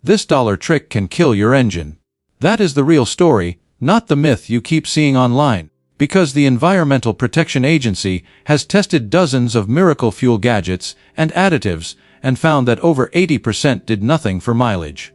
This dollar trick can kill your engine. That is the real story, not the myth you keep seeing online. Because the Environmental Protection Agency has tested dozens of miracle fuel gadgets and additives and found that over 80% did nothing for mileage.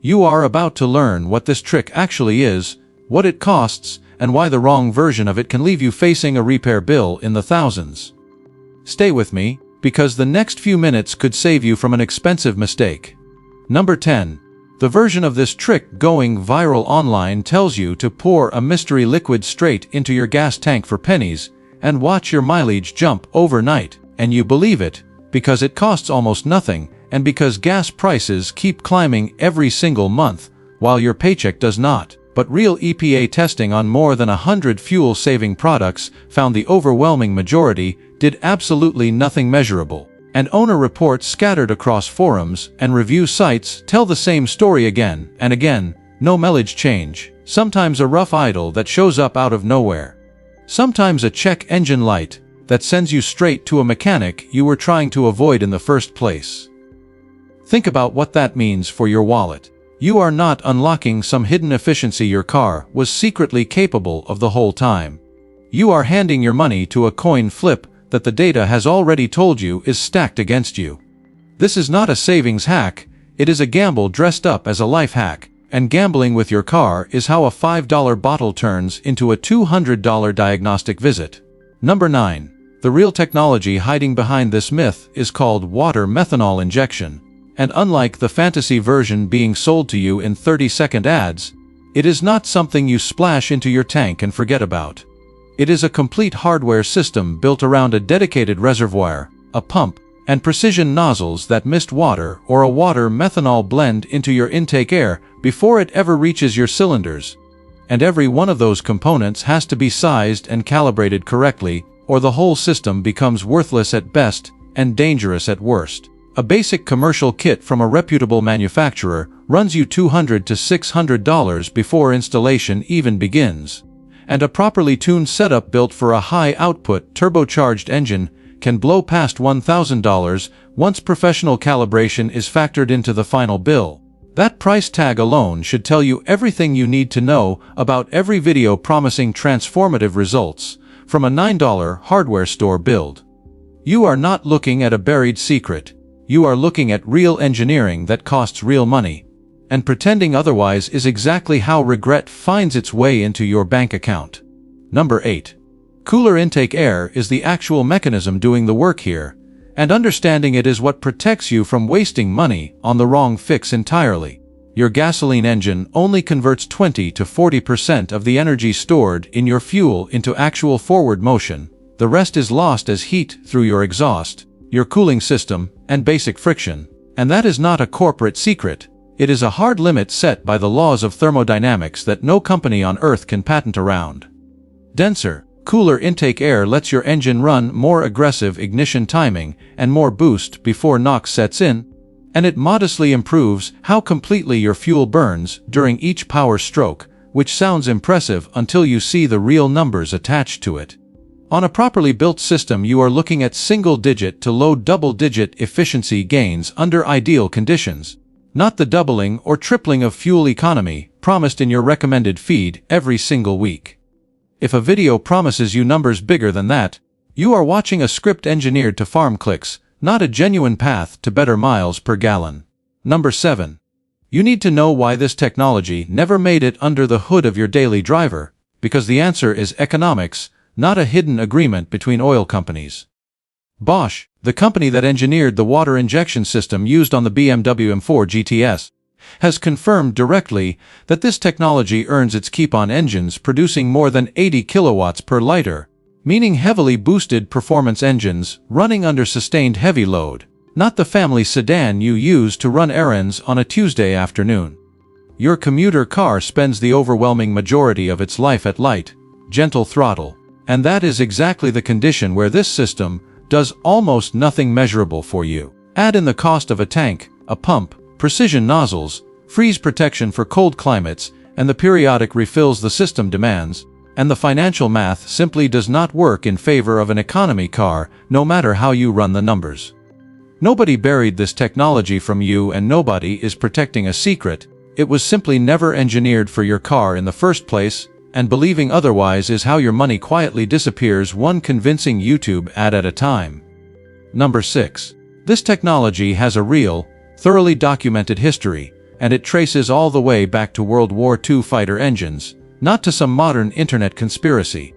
You are about to learn what this trick actually is, what it costs, and why the wrong version of it can leave you facing a repair bill in the thousands. Stay with me, because the next few minutes could save you from an expensive mistake. Number 10. The version of this trick going viral online tells you to pour a mystery liquid straight into your gas tank for pennies and watch your mileage jump overnight, and you believe it because it costs almost nothing and because gas prices keep climbing every single month while your paycheck does not. But real EPA testing on more than 100 fuel-saving products found the overwhelming majority did absolutely nothing measurable. And owner reports scattered across forums and review sites tell the same story again and again, no mileage change, sometimes a rough idle that shows up out of nowhere. Sometimes a check engine light that sends you straight to a mechanic you were trying to avoid in the first place. Think about what that means for your wallet. You are not unlocking some hidden efficiency your car was secretly capable of the whole time. You are handing your money to a coin flip that the data has already told you is stacked against you. This is not a savings hack, it is a gamble dressed up as a life hack, and gambling with your car is how a $5 bottle turns into a $200 diagnostic visit. Number 9. The real technology hiding behind this myth is called water-methanol injection, and unlike the fantasy version being sold to you in 30-second ads, it is not something you splash into your tank and forget about. It is a complete hardware system built around a dedicated reservoir, a pump, and precision nozzles that mist water or a water-methanol blend into your intake air before it ever reaches your cylinders. And every one of those components has to be sized and calibrated correctly, or the whole system becomes worthless at best and dangerous at worst. A basic commercial kit from a reputable manufacturer runs you $200 to $600 before installation even begins. And a properly tuned setup built for a high-output, turbocharged engine can blow past $1,000 once professional calibration is factored into the final bill. That price tag alone should tell you everything you need to know about every video promising transformative results from a $9 hardware store build. You are not looking at a buried secret. You are looking at real engineering that costs real money. And pretending otherwise is exactly how regret finds its way into your bank account. Number 8. Cooler intake air is the actual mechanism doing the work here, and understanding it is what protects you from wasting money on the wrong fix entirely. Your gasoline engine only converts 20 to 40% of the energy stored in your fuel into actual forward motion. The rest is lost as heat through your exhaust, your cooling system, and basic friction. And that is not a corporate secret. It is a hard limit set by the laws of thermodynamics that no company on Earth can patent around. Denser, cooler intake air lets your engine run more aggressive ignition timing and more boost before knock sets in, and it modestly improves how completely your fuel burns during each power stroke, which sounds impressive until you see the real numbers attached to it. On a properly built system, you are looking at single-digit to low double-digit efficiency gains under ideal conditions, not the doubling or tripling of fuel economy promised in your recommended feed every single week. If a video promises you numbers bigger than that, you are watching a script engineered to farm clicks, not a genuine path to better miles per gallon. Number 7. You need to know why this technology never made it under the hood of your daily driver, because the answer is economics, not a hidden agreement between oil companies. Bosch, the company that engineered the water injection system used on the BMW M4 GTS, has confirmed directly that this technology earns its keep on engines producing more than 80 kilowatts per liter, meaning heavily boosted performance engines running under sustained heavy load, not the family sedan you use to run errands on a Tuesday afternoon. Your commuter car spends the overwhelming majority of its life at light, gentle throttle, and that is exactly the condition where this system does almost nothing measurable for you. Add in the cost of a tank, a pump, precision nozzles, freeze protection for cold climates, and the periodic refills the system demands, and the financial math simply does not work in favor of an economy car, no matter how you run the numbers. Nobody buried this technology from you and nobody is protecting a secret. It was simply never engineered for your car in the first place, and believing otherwise is how your money quietly disappears one convincing YouTube ad at a time. Number 6. This technology has a real, thoroughly documented history, and it traces all the way back to World War II fighter engines, not to some modern internet conspiracy.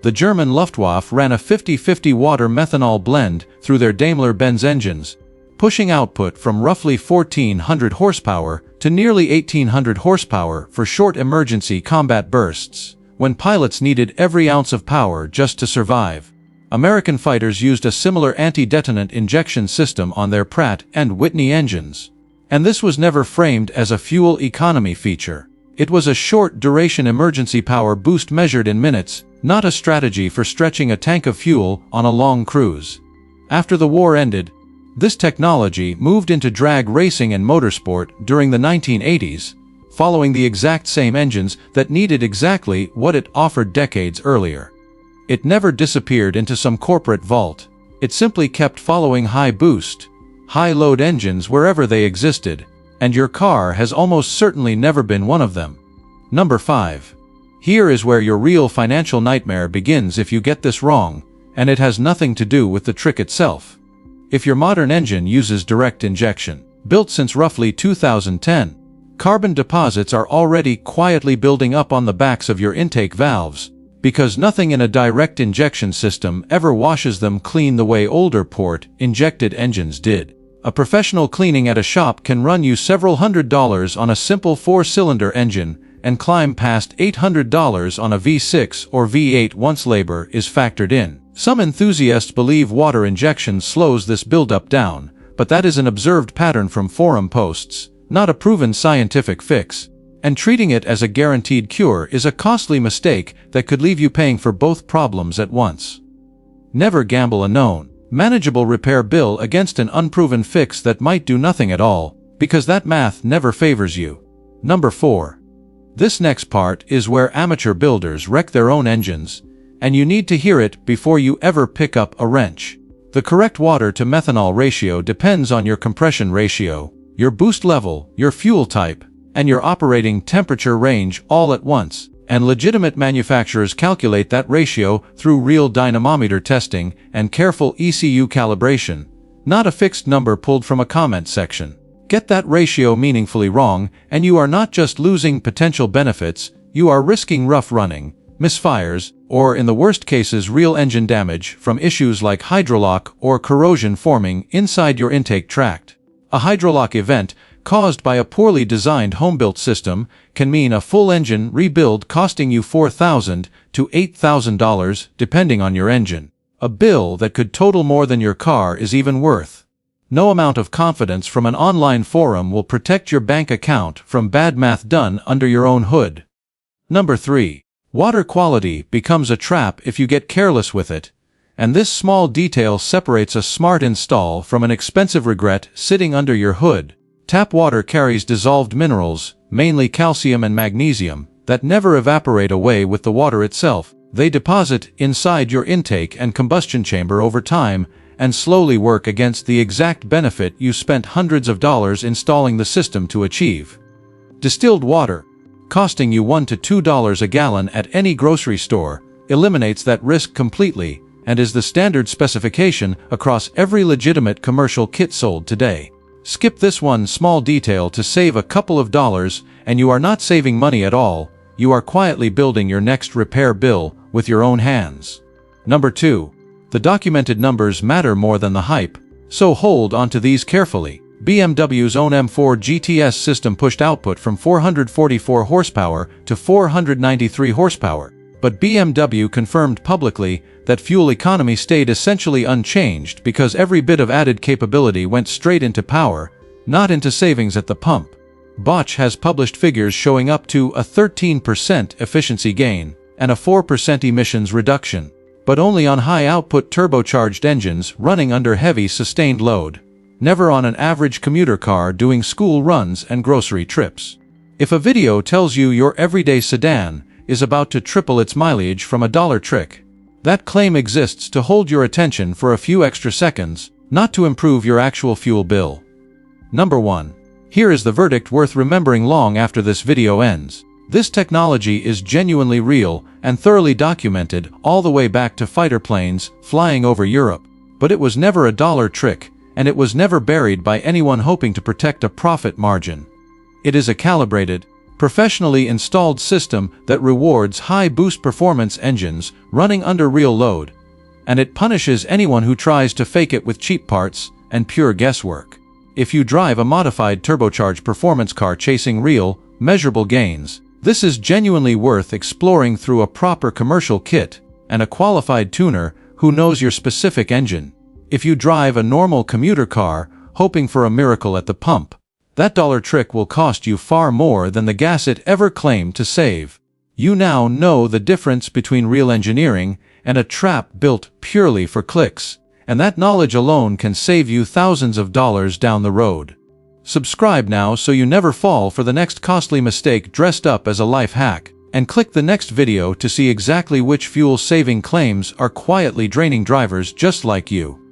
The German Luftwaffe ran a 50-50 water-methanol blend through their Daimler-Benz engines, pushing output from roughly 1,400 horsepower to nearly 1,800 horsepower for short emergency combat bursts, when pilots needed every ounce of power just to survive. American fighters used a similar anti-detonant injection system on their Pratt and Whitney engines. And this was never framed as a fuel economy feature. It was a short-duration emergency power boost measured in minutes, not a strategy for stretching a tank of fuel on a long cruise. After the war ended, this technology moved into drag racing and motorsport during the 1980s, following the exact same engines that needed exactly what it offered decades earlier. It never disappeared into some corporate vault. It simply kept following high-boost, high-load engines wherever they existed, and your car has almost certainly never been one of them. Number 5. Here is where your real financial nightmare begins if you get this wrong, and it has nothing to do with the trick itself. If your modern engine uses direct injection, built since roughly 2010, carbon deposits are already quietly building up on the backs of your intake valves, because nothing in a direct injection system ever washes them clean the way older port-injected engines did. A professional cleaning at a shop can run you several $100s on a simple 4-cylinder engine and climb past $800 on a V6 or V8 once labor is factored in. Some enthusiasts believe water injection slows this buildup down, but that is an observed pattern from forum posts, not a proven scientific fix. And treating it as a guaranteed cure is a costly mistake that could leave you paying for both problems at once. Never gamble a known, manageable repair bill against an unproven fix that might do nothing at all, because that math never favors you. Number 4. This next part is where amateur builders wreck their own engines, and you need to hear it before you ever pick up a wrench. The correct water-to-methanol ratio depends on your compression ratio, your boost level, your fuel type, and your operating temperature range all at once, and legitimate manufacturers calculate that ratio through real dynamometer testing and careful ECU calibration, not a fixed number pulled from a comment section. Get that ratio meaningfully wrong, and you are not just losing potential benefits, you are risking rough running, misfires, or in the worst cases real engine damage from issues like hydrolock or corrosion forming inside your intake tract. A hydrolock event caused by a poorly designed home-built system can mean a full engine rebuild costing you $4,000 to $8,000 depending on your engine. A bill that could total more than your car is even worth. No amount of confidence from an online forum will protect your bank account from bad math done under your own hood. Number 3. Water quality becomes a trap if you get careless with it, and this small detail separates a smart install from an expensive regret sitting under your hood. Tap water carries dissolved minerals, mainly calcium and magnesium, that never evaporate away with the water itself. They deposit inside your intake and combustion chamber over time and slowly work against the exact benefit you spent hundreds of dollars installing the system to achieve. Distilled water, costing you $1 to $2 a gallon at any grocery store, eliminates that risk completely and is the standard specification across every legitimate commercial kit sold today. Skip this one small detail to save a couple of dollars, and you are not saving money at all, you are quietly building your next repair bill with your own hands. Number 2. The documented numbers matter more than the hype, so hold on to these carefully. BMW's own M4 GTS system pushed output from 444 horsepower to 493 horsepower, but BMW confirmed publicly that fuel economy stayed essentially unchanged because every bit of added capability went straight into power, not into savings at the pump. Bosch has published figures showing up to a 13% efficiency gain and a 4% emissions reduction, but only on high-output turbocharged engines running under heavy sustained load, never on an average commuter car doing school runs and grocery trips. If a video tells you your everyday sedan is about to triple its mileage from a dollar trick, that claim exists to hold your attention for a few extra seconds, not to improve your actual fuel bill. Number 1. Here is the verdict worth remembering long after this video ends. This technology is genuinely real and thoroughly documented all the way back to fighter planes flying over Europe. But it was never a dollar trick, and it was never buried by anyone hoping to protect a profit margin. It is a calibrated, professionally installed system that rewards high boost performance engines running under real load, and it punishes anyone who tries to fake it with cheap parts and pure guesswork. If you drive a modified turbocharged performance car chasing real, measurable gains, this is genuinely worth exploring through a proper commercial kit and a qualified tuner who knows your specific engine. If you drive a normal commuter car hoping for a miracle at the pump, that dollar trick will cost you far more than the gas it ever claimed to save. You now know the difference between real engineering and a trap built purely for clicks, and that knowledge alone can save you thousands of dollars down the road. Subscribe now so you never fall for the next costly mistake dressed up as a life hack, and click the next video to see exactly which fuel-saving claims are quietly draining drivers just like you.